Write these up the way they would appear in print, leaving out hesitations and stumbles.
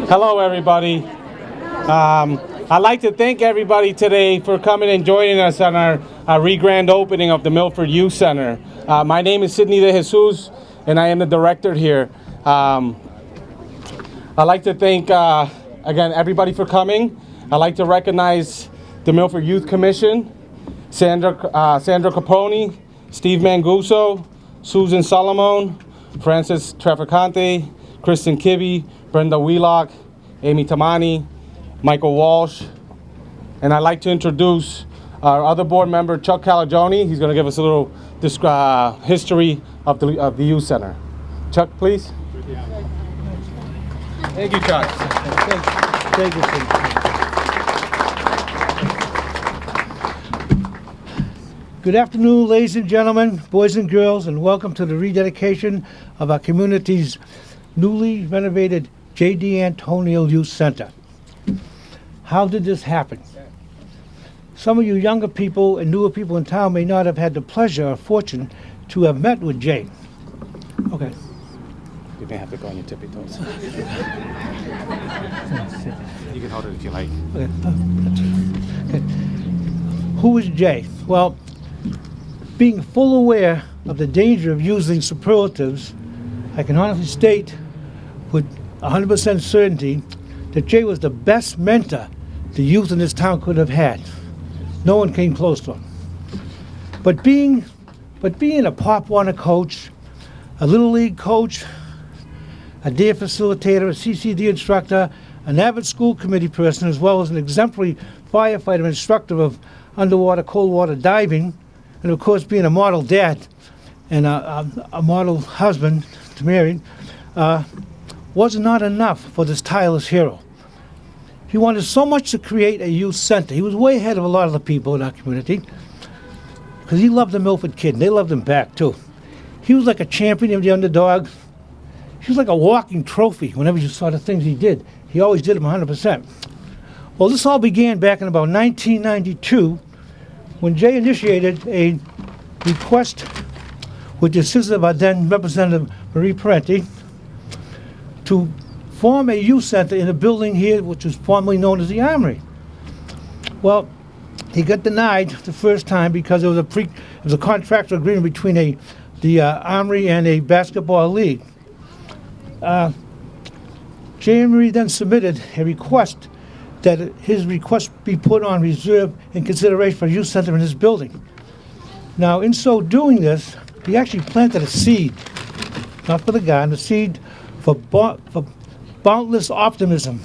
Hello, everybody. I'd like to thank everybody today for coming and joining us on our re-grand opening of the Milford Youth Center. My name is Sidney de Jesus, and I am the director here. I'd like to thank, again, everybody for coming. I'd like to recognize the Milford Youth Commission, Sandra Capone, Steve Manguso, Susan Solomon, Francis Traficante, Kristen Kibbe, Brenda Wheelock, Amy Tamani, Michael Walsh, and I'd like to introduce our other board member, Chuck Calagione. He's going to give us a little history of the Youth Center. Chuck, please. Thank you, Chuck. Thank you. Good afternoon, ladies and gentlemen, boys and girls, and welcome to the rededication of our community's newly renovated J.D. Antonio Youth Center. How did this happen? Some of you younger people and newer people in town may not have had the pleasure or fortune to have met with Jay. Okay. You may have to go on your tippy toes. You can hold it if you like. Okay. Who is Jay? Well, being full aware of the danger of using superlatives, I can honestly state with 100% certainty that Jay was the best mentor the youth in this town could have had. No one came close to him. But being a Pop Warner coach, a Little League coach, a DARE facilitator, a CCD instructor, an avid school committee person, as well as an exemplary firefighter instructor of underwater, cold water diving, and of course being a model dad and a model husband to Mary, was not enough for this tireless hero. He wanted so much to create a youth center. He was way ahead of a lot of the people in our community because he loved the Milford kid, and they loved him back too. He was like a champion of the underdog. He was like a walking trophy. Whenever you saw the things he did, he always did them 100%. Well, this all began back in about 1992 when Jay initiated a request with the assistance of our then Representative Marie Parenti to form a youth center in a building here which was formerly known as the Armory. Well, he got denied the first time because it was a contractual agreement between the Armory and a basketball league. Jay and Marie then submitted a request that his request be put on reserve in consideration for a youth center in his building. Now, in so doing this, he actually planted a seed, not for the garden, a seed for boundless optimism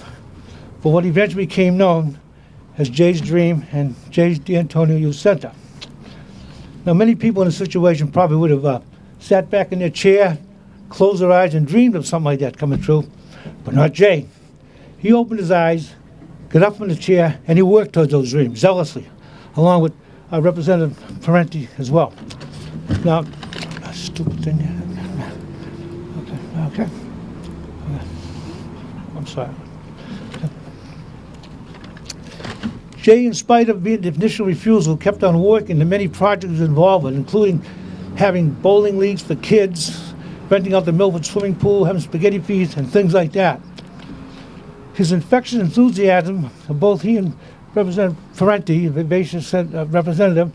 for what eventually became known as Jay's Dream and J.D. Antonio Youth Center. Now, many people in this situation probably would have sat back in their chair, closed their eyes, and dreamed of something like that coming true, but not Jay. He opened his eyes, got up from the chair, and he worked towards those dreams zealously, along with Representative Parenti as well. Now, a stupid thing. Okay. I'm sorry. Jay, in spite of the initial refusal, kept on working the many projects involved in, including having bowling leagues for kids, renting out the Milford swimming pool, having spaghetti feasts, and things like that. His infectious enthusiasm of both he and Representative Parenti, the vivacious representative,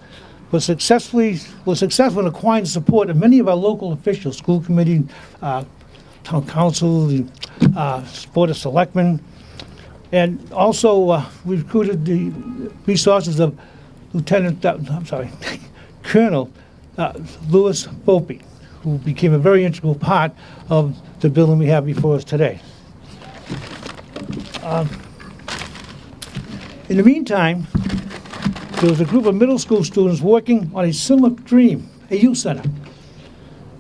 was successful in acquiring the support of many of our local officials, school committee, town council, the board of selectmen, and also we recruited the resources of Colonel Louis Volpe, who became a very integral part of the building we have before us today. In the meantime, there was a group of middle school students working on a similar dream, a youth center.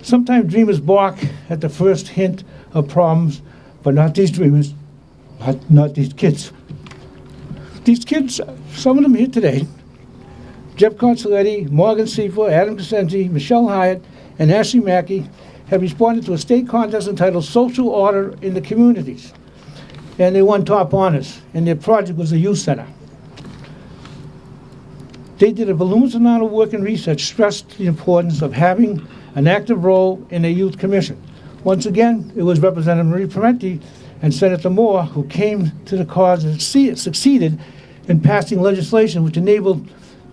Sometimes dreamers balk at the first hint of problems, but not these dreamers, not these kids. These kids, some of them here today, Jeff Consoletti, Morgan Seafor, Adam Crescenti, Michelle Hyatt, and Ashley Mackey have responded to a state contest entitled Social Order in the Communities. And they won top honors, and their project was a youth center. They did a voluminous amount of work and research, stressed the importance of having an active role in a youth commission. Once again, it was Representative Marie Parenti and Senator Moore, who came to the cause and succeeded in passing legislation which enabled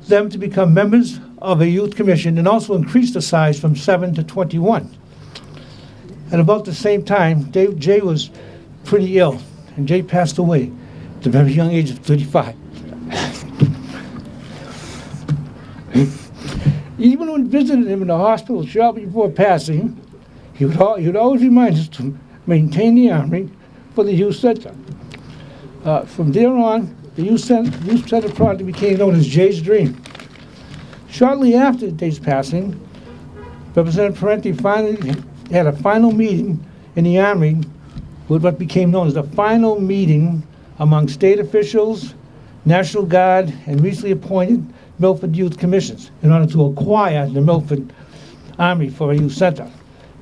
them to become members of a youth commission and also increased the size from 7 to 21. At about the same time, Jay was pretty ill, and Jay passed away at the very young age of 35. Even when visiting him in the hospital shortly before passing, he would always remind us to maintain the armory for the youth center. From there on, the youth center project became known as Jay's Dream. Shortly after Jay's passing, Representative Parenti finally had a final meeting in the armory with what became known as the final meeting among state officials, National Guard, and recently appointed Milford Youth Commissions in order to acquire the Milford Armory for a youth center.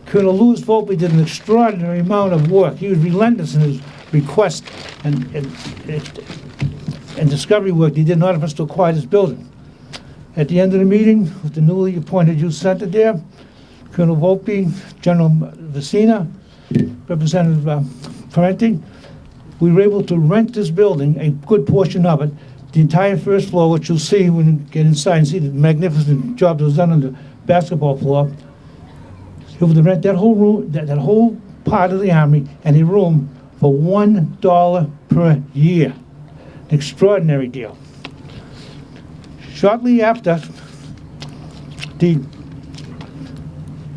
Colonel Louis Volpe did an extraordinary amount of work. He was relentless in his request and discovery work he did in order for us to acquire this building. At the end of the meeting, with the newly appointed youth center there, Colonel Volpe, General Vicina, Representative Parenti, we were able to rent this building, a good portion of it, the entire first floor, which you'll see when you get inside and see the magnificent job that was done on the basketball floor. Able to rent that whole room, that whole part of the armory, and a room for $1 per year. An extraordinary deal. Shortly after, the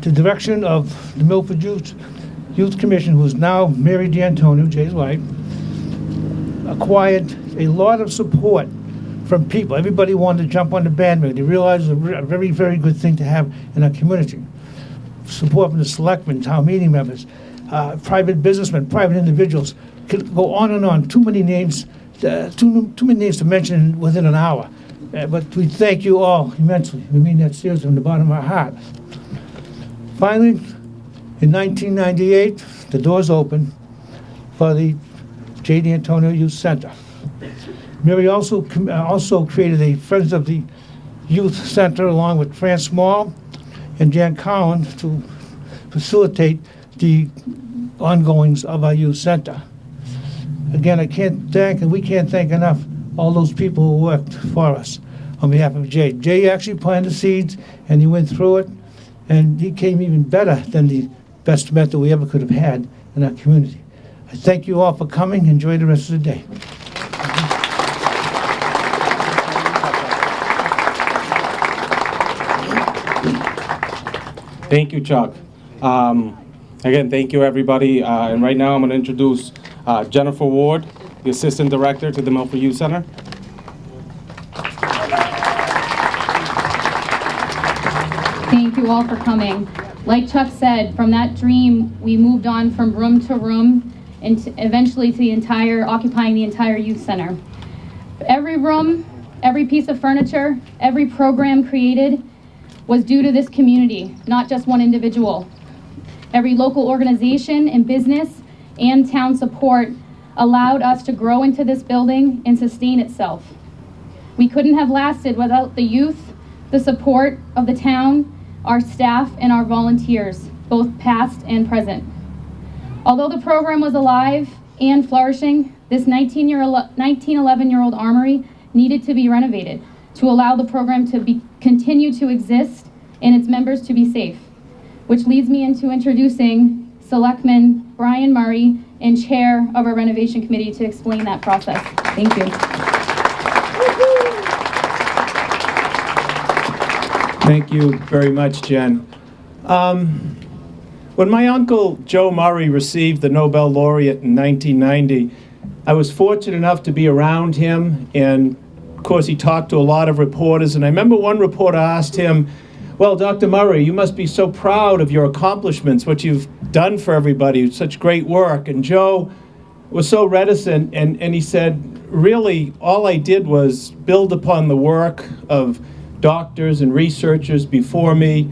direction of the Milford Youth Commission, who is now Mary D'Antonio, Jay's wife, acquired a lot of support from people. Everybody wanted to jump on the bandwagon. They realized it was a very, very good thing to have in our community. Support from the selectmen, town meeting members, private businessmen, private individuals. Could go on and on. Too many names to mention within an hour. But we thank you all immensely. We mean that seriously from the bottom of our heart. Finally, in 1998, the doors opened for the J. D'Antonio Youth Center. Mary also created a Friends of the Youth Center along with France Small and Jan Cowan to facilitate the ongoings of our youth center. Again, I can't thank, and we can't thank enough, all those people who worked for us on behalf of Jay. Jay actually planted the seeds, and he went through it, and he came even better than the best mentor we ever could have had in our community. I thank you all for coming. Enjoy the rest of the day. Thank you, Chuck. Again, thank you, everybody. And right now, I'm going to introduce Jennifer Ward, the Assistant Director to the Milford Youth Center. Thank you all for coming. Like Chuck said, from that dream, we moved on from room to room and eventually to occupying the entire youth center. Every room, every piece of furniture, every program created was due to this community, not just one individual. Every local organization and business and town support allowed us to grow into this building and sustain itself. We couldn't have lasted without the youth, the support of the town, our staff, and our volunteers, both past and present. Although the program was alive and flourishing, this 11-year-old armory needed to be renovated to allow the program to continue to exist and its members to be safe, which leads me into introducing Selectman Brian Murray and Chair of our Renovation Committee to explain that process. Thank you. Thank you very much, Jen. When my uncle Joe Murray received the Nobel Laureate in 1990, I was fortunate enough to be around him, and of course he talked to a lot of reporters, and I remember one reporter asked him, well, Dr. Murray, you must be so proud of your accomplishments, what you've done for everybody, such great work. And Joe was so reticent, and he said, really, all I did was build upon the work of doctors and researchers before me,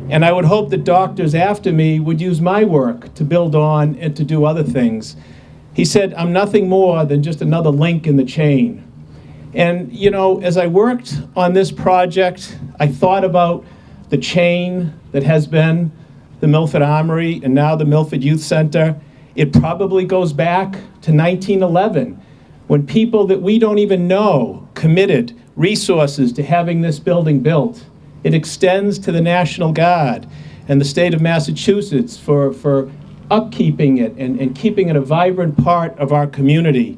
and I would hope that doctors after me would use my work to build on and to do other things. He said, I'm nothing more than just another link in the chain. And, you know, as I worked on this project, I thought about the chain that has been the Milford Armory and now the Milford Youth Center. It probably goes back to 1911, when people that we don't even know committed resources to having this building built. It extends to the National Guard and the state of Massachusetts for upkeeping it and keeping it a vibrant part of our community.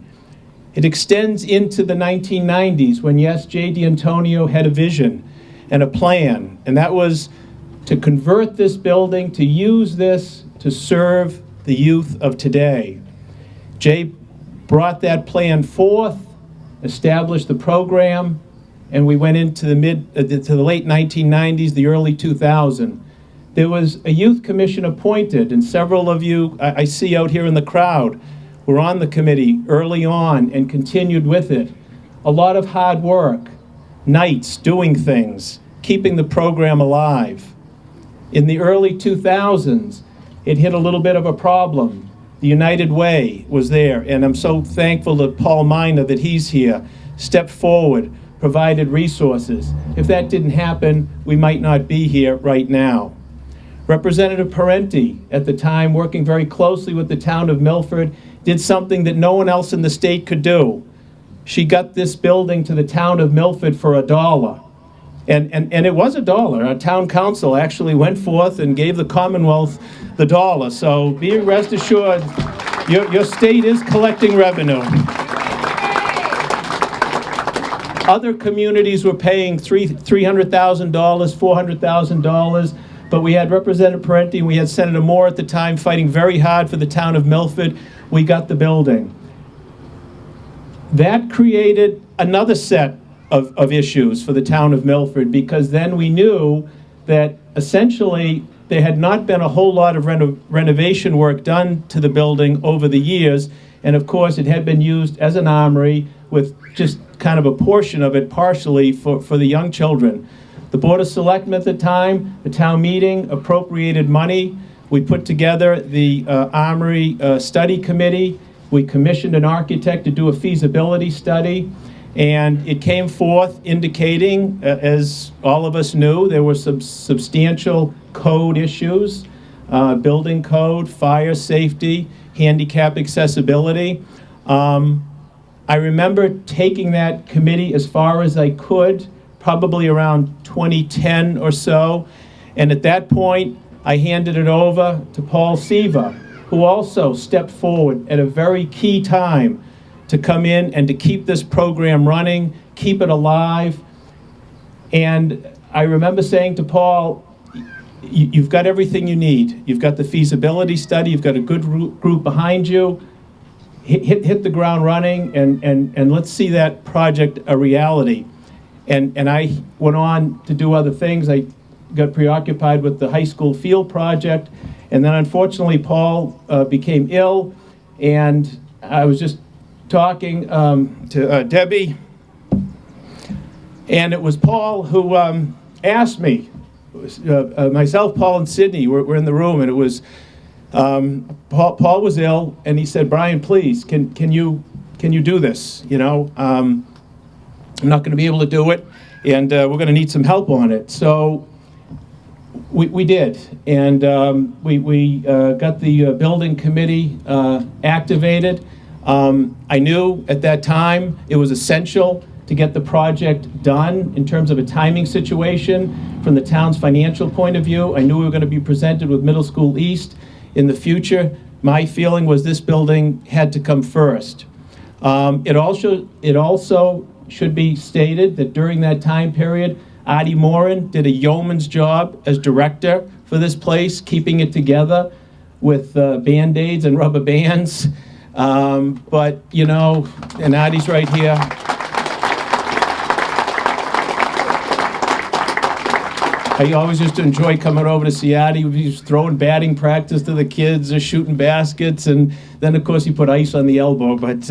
It extends into the 1990s when, yes, J. D'Antonio had a vision and a plan, and that was to convert this building, to use this to serve the youth of today. Jay brought that plan forth, established the program, and we went into the late 1990s, the early 2000s. There was a youth commission appointed, and several of you I see out here in the crowd were on the committee early on and continued with it. A lot of hard work, nights doing things, keeping the program alive. In the early 2000s, it hit a little bit of a problem. The United Way was there, and I'm so thankful to Paul Miner that he's here, stepped forward, provided resources. If that didn't happen, we might not be here right now. Representative Parenti, at the time, working very closely with the town of Milford, did something that no one else in the state could do. She got this building to the town of Milford for $1. And it was $1. Our town council actually went forth and gave the Commonwealth the $1. So be rest assured, your state is collecting revenue. Other communities were paying $300,000, $400,000, but we had Representative Parenti and we had Senator Moore at the time fighting very hard for the town of Milford. We got the building. That created another set of issues for the town of Milford, because then we knew that essentially there had not been a whole lot of renovation work done to the building over the years, and of course it had been used as an armory with just kind of a portion of it partially for the young children. The Board of Selectmen at the time, the town meeting appropriated money. We put together the Armory Study Committee. We commissioned an architect to do a feasibility study. And it came forth indicating, as all of us knew, there were some substantial code issues, building code, fire safety, handicap accessibility. I remember taking that committee as far as I could, probably around 2010 or so. And at that point, I handed it over to Paul Seaver, who also stepped forward at a very key time to come in and to keep this program running, keep it alive. And I remember saying to Paul, you've got everything you need. You've got the feasibility study, you've got a good group behind you. Hit the ground running and let's see that project a reality. And I went on to do other things. I got preoccupied with the high school field project, and then unfortunately Paul became ill, and I was just talking to Debbie, and it was Paul who asked me, myself, Paul, and Sydney were in the room, and it was, Paul was ill, and he said, Brian, please, can you do this? You know, I'm not going to be able to do it, and we're going to need some help on it. So we did, and we got the building committee activated. I knew at that time it was essential to get the project done in terms of a timing situation from the town's financial point of view. I knew we were going to be presented with Middle School East in the future. My feeling was this building had to come first. It also should be stated that during that time period, Artie Morin did a yeoman's job as director for this place, keeping it together with Band-Aids and rubber bands. But, you know, and Artie's right here. I always used to enjoy coming over to see Artie. He was throwing batting practice to the kids, or shooting baskets, and then, of course, he put ice on the elbow, but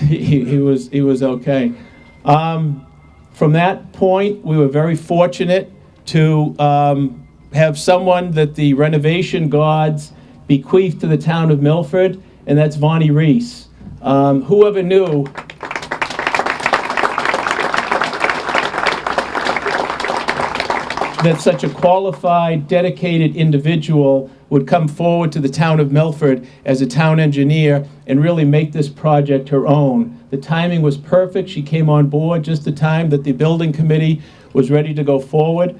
he was okay. From that point, we were very fortunate to have someone that the renovation gods bequeathed to the town of Milford, and that's Vonnie Reis. Whoever knew that such a qualified, dedicated individual would come forward to the town of Milford as a town engineer and really make this project her own. The timing was perfect. She came on board just the time that the building committee was ready to go forward.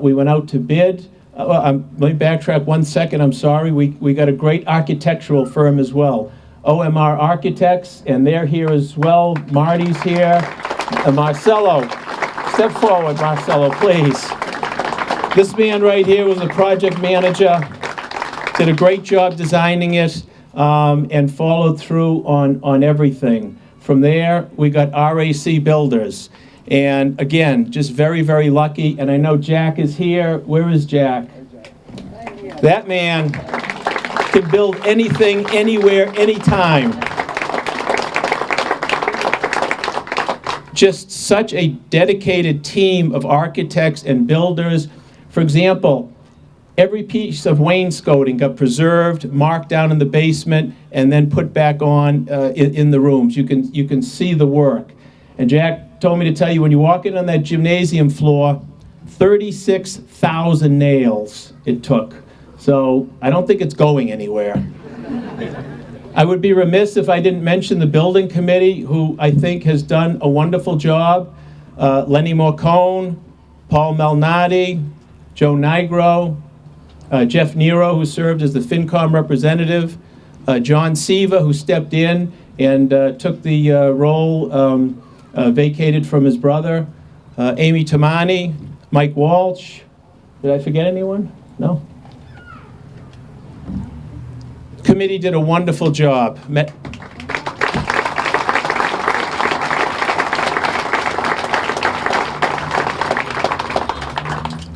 We went out to bid. Let me backtrack 1 second, I'm sorry. We got a great architectural firm as well. OMR Architects, and they're here as well. Marty's here. Marcelo, step forward, Marcelo, please. This man right here was a project manager, did a great job designing it, and followed through on everything. From there, we got RAC Builders. And again, just very, very lucky. And I know Jack is here. Where is Jack? That man can build anything, anywhere, anytime. Just such a dedicated team of architects and builders. For example, every piece of wainscoting got preserved, marked down in the basement, and then put back on in the rooms. You can see the work. And Jack told me to tell you, when you walk in on that gymnasium floor, 36,000 nails it took. So I don't think it's going anywhere. I would be remiss if I didn't mention the building committee, who I think has done a wonderful job. Lenny Morcone, Paul Malnati, Joe Nigro, Jeff Nero, who served as the FinCom representative, John Seva, who stepped in and took the role vacated from his brother, Amy Tamani, Mike Walsh. Did I forget anyone? No? Committee did a wonderful job.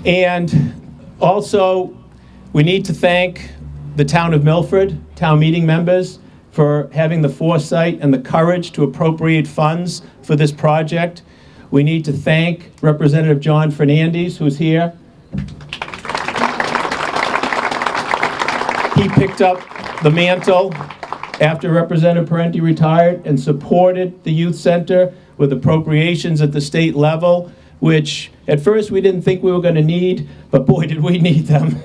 And also, we need to thank the town of Milford, town meeting members, for having the foresight and the courage to appropriate funds for this project. We need to thank Representative John Fernandez, who's here. He picked up the mantle after Representative Parenti retired and supported the youth center with appropriations at the state level, which at first we didn't think we were going to need, but boy, did we need them.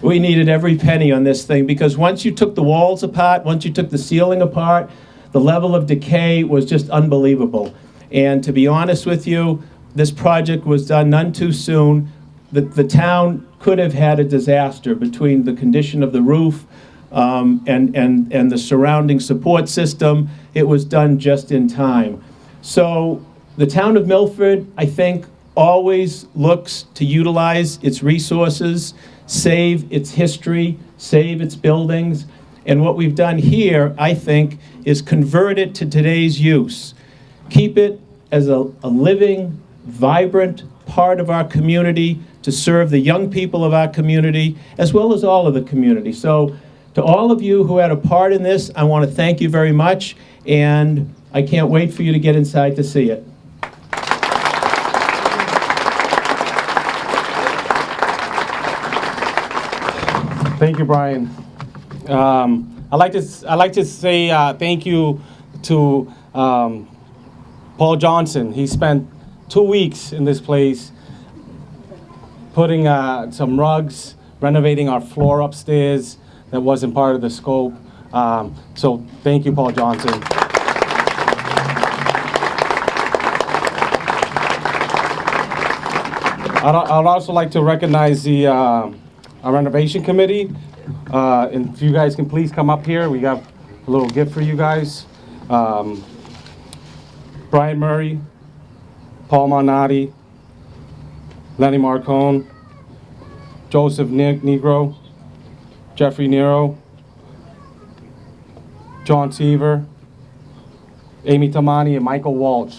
We needed every penny on this thing, because once you took the walls apart, once you took the ceiling apart, the level of decay was just unbelievable. And to be honest with you, this project was done none too soon. The town could have had a disaster between the condition of the roof and the surrounding support system. It was done just in time. So the town of Milford, I think, always looks to utilize its resources, save its history, save its buildings. And what we've done here, I think, is convert it to today's use. Keep it as a living, vibrant part of our community to serve the young people of our community, as well as all of the community. So to all of you who had a part in this, I want to thank you very much, and I can't wait for you to get inside to see it. Thank you, Brian. I'd like to say thank you to Paul Johnson. He spent 2 weeks in this place putting some rugs, renovating our floor upstairs that wasn't part of the scope. So thank you, Paul Johnson. I'd also like to recognize the our renovation committee. And if you guys can please come up here, we got a little gift for you guys. Brian Murray, Paul Malnati, Lenny Marcone, Joseph Negro, Jeffrey Nero, John Seaver, Amy Tamani, and Michael Walsh.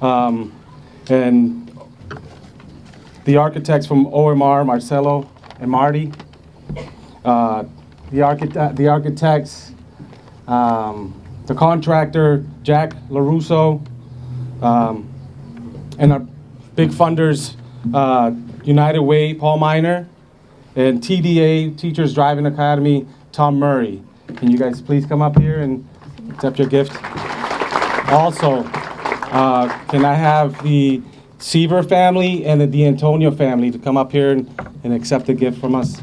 And the architects from OMR, Marcelo and Marty. The architects, the contractor, Jack LaRusso, and our big funders, United Way, Paul Miner, and TDA, Teachers Driving Academy, Tom Murray. Can you guys please come up here and accept your gift? Also, can I have the Seaver family and the D'Antonio family to come up here and accept a gift from us.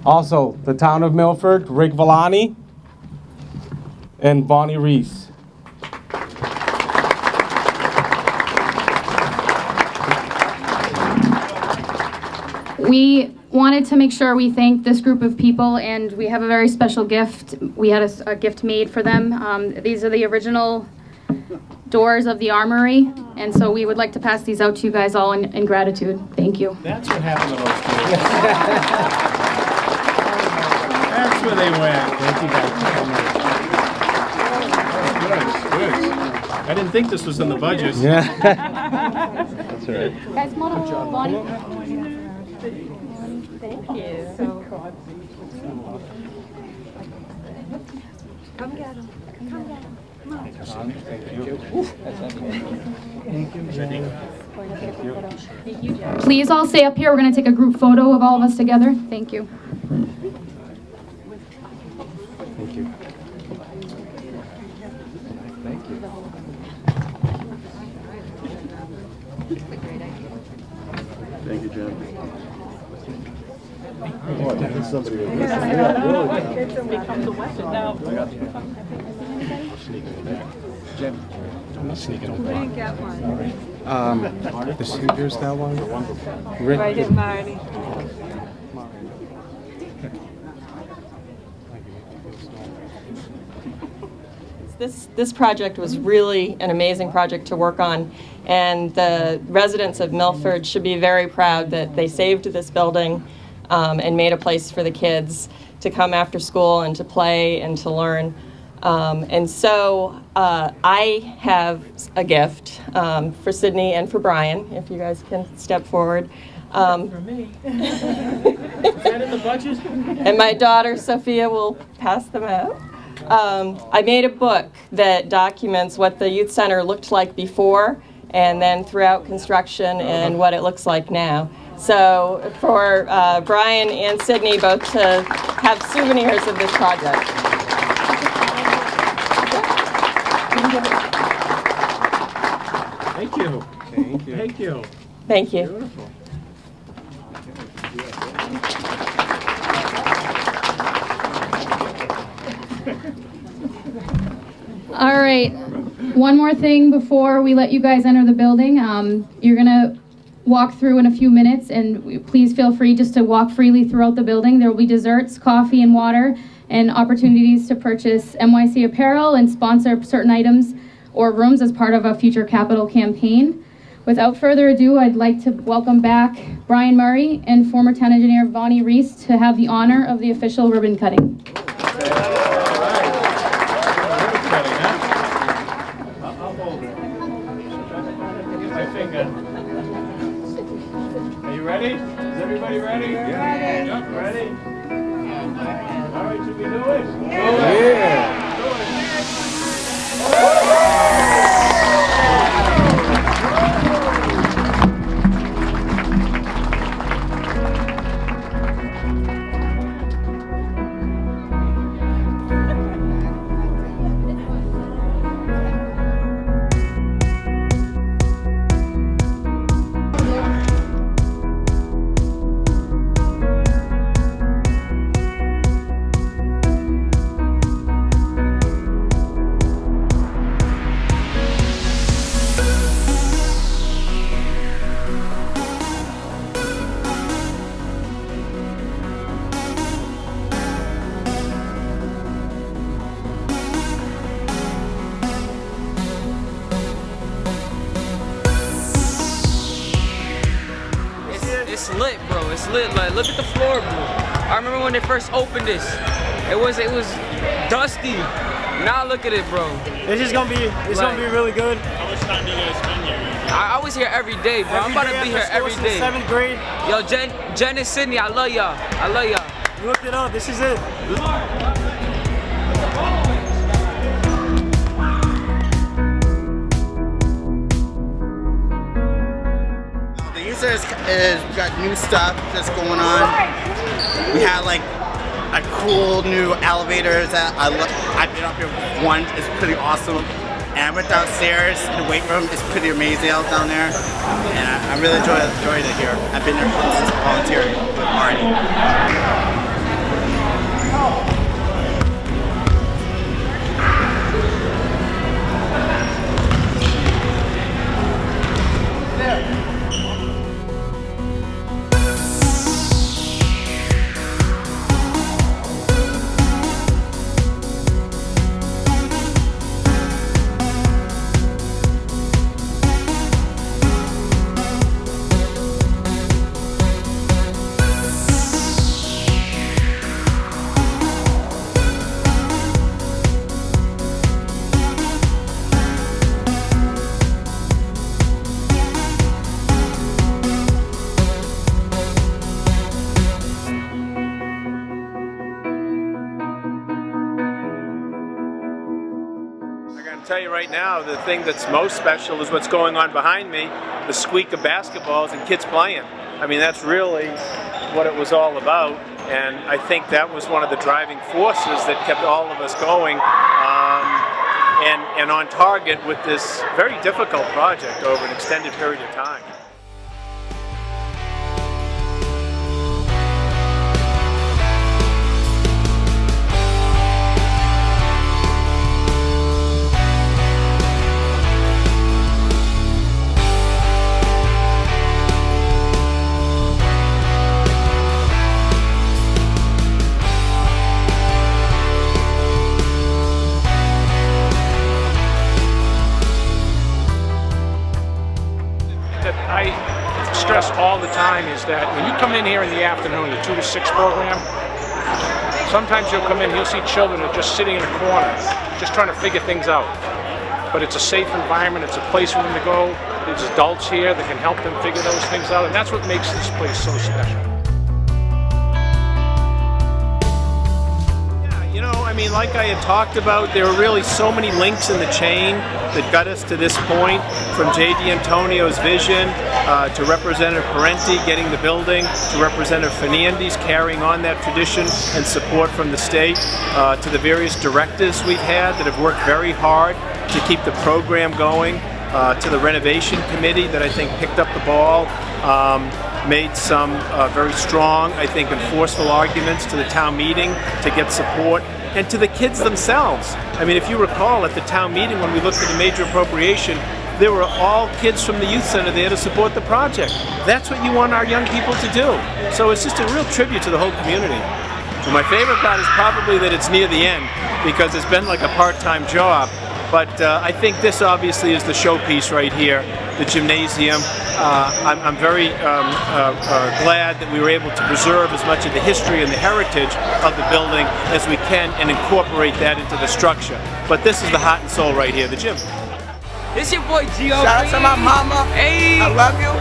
Also, the town of Milford, Rick Villani and Vonnie Reis. We wanted to make sure we thanked this group of people, and we have a very special gift. We had a gift made for them. These are the original doors of the armory, and so we would like to pass these out to you guys all in gratitude. Thank you. That's what happened to those kids. That's where they went. Thank you guys. Good. I didn't think this was in the budget. Yeah. That's all right. Guys, come on over. Vonnie. Thank you. Come get him. Come get him. Please all stay up here. We're going to take a group photo of all of us together. Thank you. Thank you. Thank you. Thank you, Jen. Jim, I'm not sneaking over. We didn't get one. The Seavers got one. Rick. Right here, Marty. This project was really an amazing project to work on, and the residents of Milford should be very proud that they saved this building and made a place for the kids to come after school and to play and to learn. And so I have a gift for Sydney and for Brian, if you guys can step forward. For me. Is that in the budget? And my daughter Sophia will pass them out. I made a book that documents what the youth center looked like before and then throughout construction and what it looks like now. So for Brian and Sydney both to have souvenirs of this project. Thank you. Thank you. Thank you. Thank you. Beautiful. All right. One more thing before we let you guys enter the building. You're going to walk through in a few minutes, and please feel free just to walk freely throughout the building. There will be desserts, coffee, and water, and opportunities to purchase MYC apparel and sponsor certain items or rooms as part of a future capital campaign. Without further ado, I'd like to welcome back Brian Murray and former town engineer Vonnie Reis to have the honor of the official ribbon cutting. Are you ready? Is everybody ready? Yeah. Yep, ready? All right, should we do it? Yeah. It's lit, bro. It's lit. Like, look at the floor, bro. I remember when they first opened this. It was dusty. Now look at it, bro. It's just gonna be gonna be really good. How much time do you guys spend here? I was here every day, bro. I'm about to be here every day. 7th grade. Yo, Jen and Sydney, I love y'all. I love y'all. You looked it up. This is it. The youth center has got new stuff that's going on. got like a cool new elevator that I've been up here once. It's pretty awesome. And I went downstairs in the weight room. It's pretty amazing out down there. And I really enjoyed it here. I've been there since volunteering with Marty. Tell you right now, the thing that's most special is what's going on behind me, the squeak of basketballs and kids playing. I mean, that's really what it was all about, and I think that was one of the driving forces that kept all of us going and on target with this very difficult project over an extended period of time. I stress all the time is that when you come in here in the afternoon, the 2 to 6 program, sometimes you'll come in and you'll see children that are just sitting in a corner, just trying to figure things out. But it's a safe environment, it's a place for them to go. There's adults here that can help them figure those things out, and that's what makes this place so special. You know, I mean, like I had talked about, there were really so many links in the chain that got us to this point, from J.D. Antonio's vision to Representative Parenti getting the building, to Representative Fernandez carrying on that tradition and support from the state, to the various directors we've had that have worked very hard to keep the program going, to the renovation committee that I think picked up the ball, made some very strong, I think, and forceful arguments to the town meeting to get support, and to the kids themselves. I mean, if you recall at the town meeting when we looked at the major appropriation, there were all kids from the youth center there to support the project. That's what you want our young people to do. So it's just a real tribute to the whole community. And my favorite part is probably that it's near the end, because it's been like a part-time job. But I think this obviously is the showpiece right here, the gymnasium. I'm very glad that we were able to preserve as much of the history and the heritage of the building as we can and incorporate that into the structure. But this is the heart and soul right here, the gym. It's your boy Gio. Shout out to my mama. Hey. I love you.